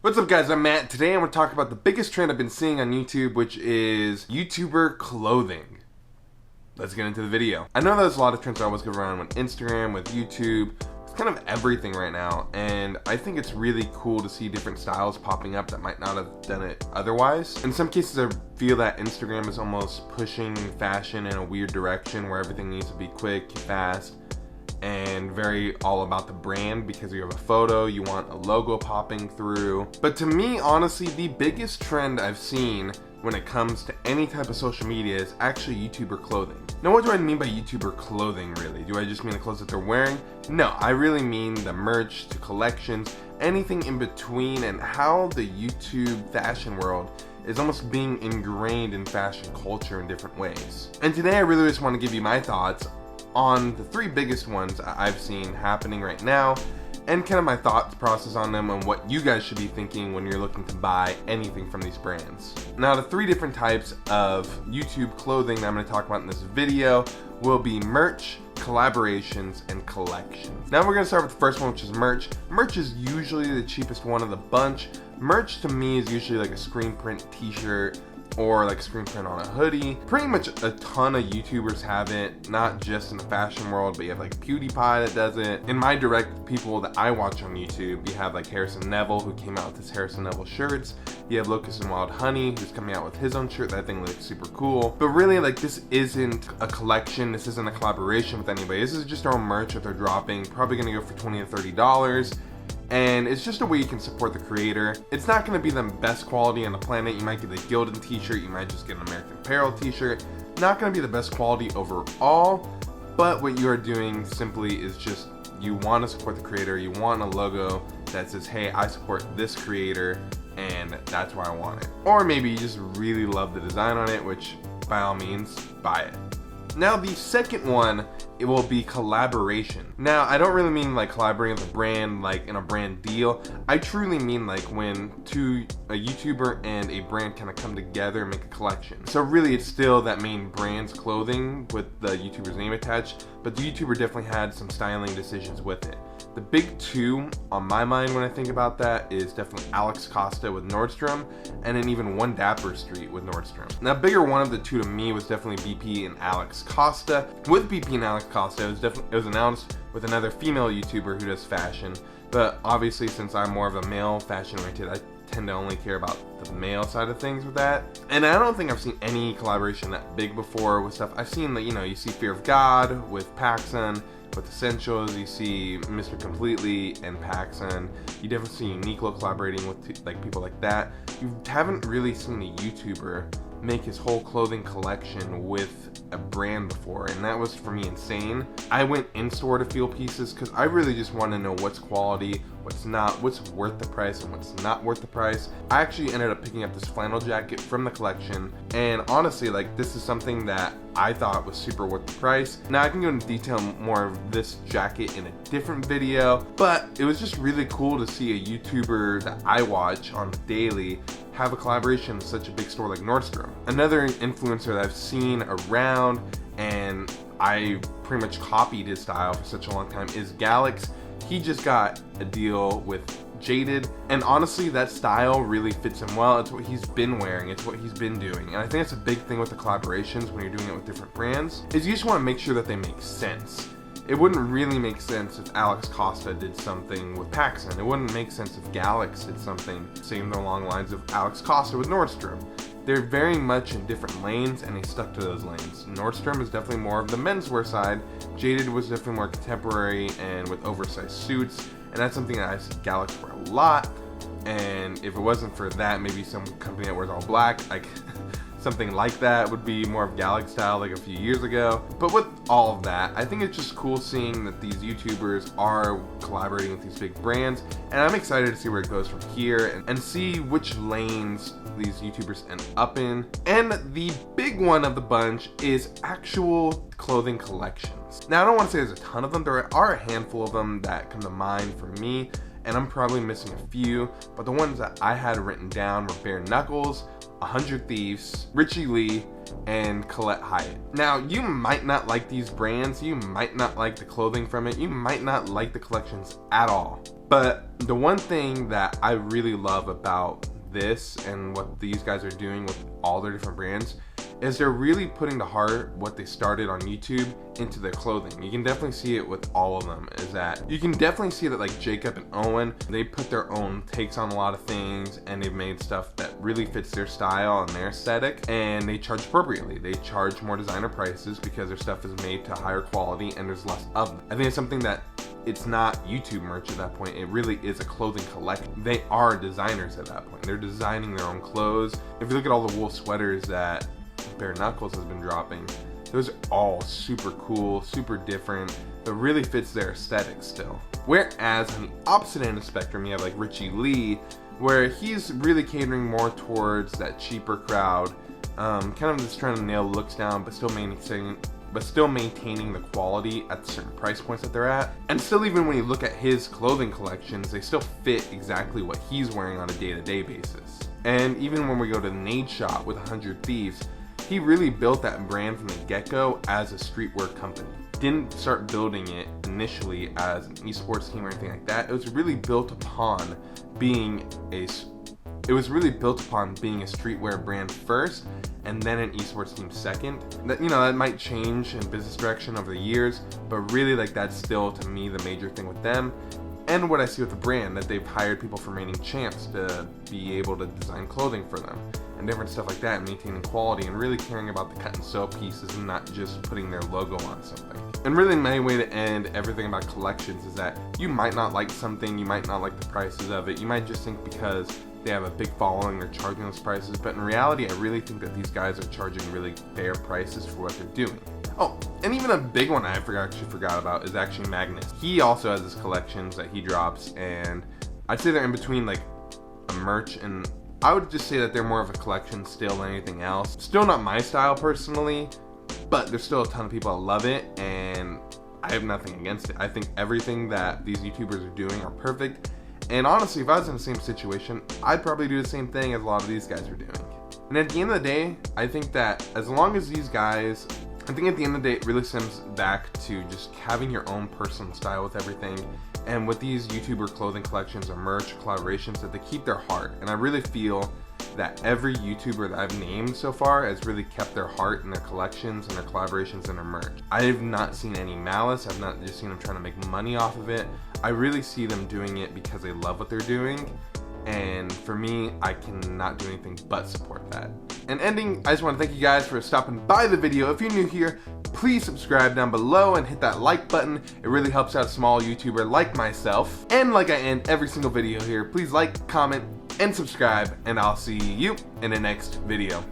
What's up guys, I'm Matt. Today I'm going to talk about the biggest trend I've been seeing on YouTube, which is YouTuber clothing. Let's get into the video. I know there's a lot of trends that always go around with Instagram, with YouTube. It's kind of everything right now, and I think it's really cool to see different styles popping up that might not have done it otherwise. In some cases I feel that Instagram is almost pushing fashion in a weird direction where everything needs to be quick, fast, and very all about the brand because you have a photo, you want a logo popping through. But to me, honestly, the biggest trend I've seen when it comes to any type of social media is actually YouTuber clothing. Now, what do I mean by YouTuber clothing really? Do I just mean the clothes that they're wearing? No, I really mean the merch, the collections, anything in between, and how the YouTube fashion world is almost being ingrained in fashion culture in different ways. And today I really just want to give you my thoughts on the three biggest ones I've seen happening right now, and kind of my thought process on them and what you guys should be thinking when you're looking to buy anything from these brands. Now, the three different types of YouTube clothing that I'm going to talk about in this video will be merch, collaborations, and collections. Now we're going to start with the first one, which is merch. Merch is usually the cheapest one of the bunch. Merch to me is usually like a screen print t-shirt or like screen print on a hoodie. Pretty much a ton of YouTubers have it, not just in the fashion world, but you have like PewDiePie that does it. In my direct people that I watch on YouTube, you have like Harrison Neville, who came out with his Harrison Neville shirts. You have Locust and Wild Honey, who's coming out with his own shirt that I think looks super cool. But really, like, this isn't a collection, this isn't a collaboration with anybody. This is just their own merch that they're dropping, probably gonna go for $20 to $30. And it's just a way you can support the creator. It's not going to be the best quality on the planet. You might get a Gildan t-shirt, you might just get an American Apparel t-shirt. Not going to be the best quality overall, but what you are doing simply is just you want to support the creator. You want a logo that says, hey, I support this creator, and that's why I want it. Or maybe you just really love the design on it, which by all means, buy it. Now the second one, it will be collaboration. Now I don't really mean like collaborating with a brand like in a brand deal. I truly mean like when a YouTuber and a brand kind of come together and make a collection. So really it's still that main brand's clothing with the YouTuber's name attached, but the YouTuber definitely had some styling decisions with it. The big two on my mind when I think about that is definitely Alex Costa with Nordstrom, and then even One Dapper Street with Nordstrom. Now, bigger one of the two to me was definitely BP and Alex Costa. With BP and Alex Costa, it was announced with another female YouTuber who does fashion, but obviously since I'm more of a male fashion oriented, I tend to only care about the male side of things with that. And I don't think I've seen any collaboration that big before with stuff. I've seen that, you see Fear of God with Paxson, with Essentials, you see Mr. Completely and Paxson. You definitely see Uniqlo collaborating with like people like that. You haven't really seen a YouTuber make his whole clothing collection with a brand before, and that was for me insane. I went in store to feel pieces because I really just want to know what's quality, what's not, what's worth the price and what's not worth the price. I actually ended up picking up this flannel jacket from the collection, and honestly, like, this is something that I thought was super worth the price. Now I can go into detail more of this jacket in a different video, but it was just really cool to see a YouTuber that I watch on the daily have a collaboration with such a big store like Nordstrom. Another influencer that I've seen around and I pretty much copied his style for such a long time is Galax. He just got a deal with Jaded, and honestly that style really fits him well. It's what he's been wearing, it's what he's been doing, and I think that's a big thing with the collaborations when you're doing it with different brands, is you just want to make sure that they make sense. It wouldn't really make sense if Alex Costa did something with Paxson. It wouldn't make sense if Galax did something same along the lines of Alex Costa with Nordstrom. They're very much in different lanes, and they stuck to those lanes. Nordstrom is definitely more of the menswear side. Jaded was definitely more contemporary and with oversized suits, and that's something that I see Galax for a lot. And if it wasn't for that, maybe some company that wears all black, like something like that would be more of Galax style like a few years ago. But with all of that, I think it's just cool seeing that these YouTubers are collaborating with these big brands, and I'm excited to see where it goes from here and see which lanes these YouTubers end up in. And the big one of the bunch is actual clothing collections. Now I don't want to say there's a ton of them, there are a handful of them that come to mind for me, and I'm probably missing a few, but the ones that I had written down were Bare Knuckles, 100 Thieves, Richie Lee, and Colette Hyatt. Now, you might not like these brands, you might not like the clothing from it, you might not like the collections at all. But the one thing that I really love about this and what these guys are doing with all their different brands is they're really putting to heart what they started on YouTube into their clothing. You can definitely see it with all of them, is that you can definitely see that like Jacob and Owen, they put their own takes on a lot of things and they've made stuff that really fits their style and their aesthetic, and they charge appropriately. They charge more designer prices because their stuff is made to higher quality and there's less of them. I think it's something that it's not YouTube merch at that point. It really is a clothing collection. They are designers at that point. They're designing their own clothes. If you look at all the wool sweaters that Bare Knuckles has been dropping, those are all super cool, super different, but really fits their aesthetic still. Whereas on the opposite end of the spectrum, you have like Richie Lee, where he's really catering more towards that cheaper crowd, kind of just trying to nail looks down, but still maintaining the quality at certain price points that they're at. And still, even when you look at his clothing collections, they still fit exactly what he's wearing on a day-to-day basis. And even when we go to the Nade shop with 100 Thieves, he really built that brand from the get-go as a streetwear company. Didn't start building it initially as an esports team or anything like that. It was really built upon being a streetwear brand first, and then an esports team second. That, you know, that might change in business direction over the years, but really, like, that's still to me the major thing with them. And what I see with the brand, that they've hired people from reigning champs to be able to design clothing for them and different stuff like that, and maintaining quality and really caring about the cut and sew pieces and not just putting their logo on something. And really, my way to end everything about collections is that you might not like something, you might not like the prices of it, you might just think because they have a big following they're charging those prices, but in reality I really think that these guys are charging really fair prices for what they're doing. Oh, and even a big one I actually forgot about is actually Magnus. He also has his collections that he drops, and I'd say they're in between like a merch, and I would just say that they're more of a collection still than anything else. Still not my style personally, but there's still a ton of people that love it, and I have nothing against it. I think everything that these YouTubers are doing are perfect, and honestly, if I was in the same situation, I'd probably do the same thing as a lot of these guys are doing. And at the end of the day, I think that as long as these guys, I think at the end of the day, it really stems back to just having your own personal style with everything. And with these YouTuber clothing collections or merch collaborations, that they keep their heart. And I really feel that every YouTuber that I've named so far has really kept their heart in their collections and their collaborations and their merch. I have not seen any malice. I've not just seen them trying to make money off of it. I really see them doing it because they love what they're doing. And for me, I cannot do anything but support that. And ending, I just want to thank you guys for stopping by the video. If you're new here, please subscribe down below and hit that like button. It really helps out a small YouTuber like myself. And like I end every single video here, please like, comment, and subscribe, and I'll see you in the next video.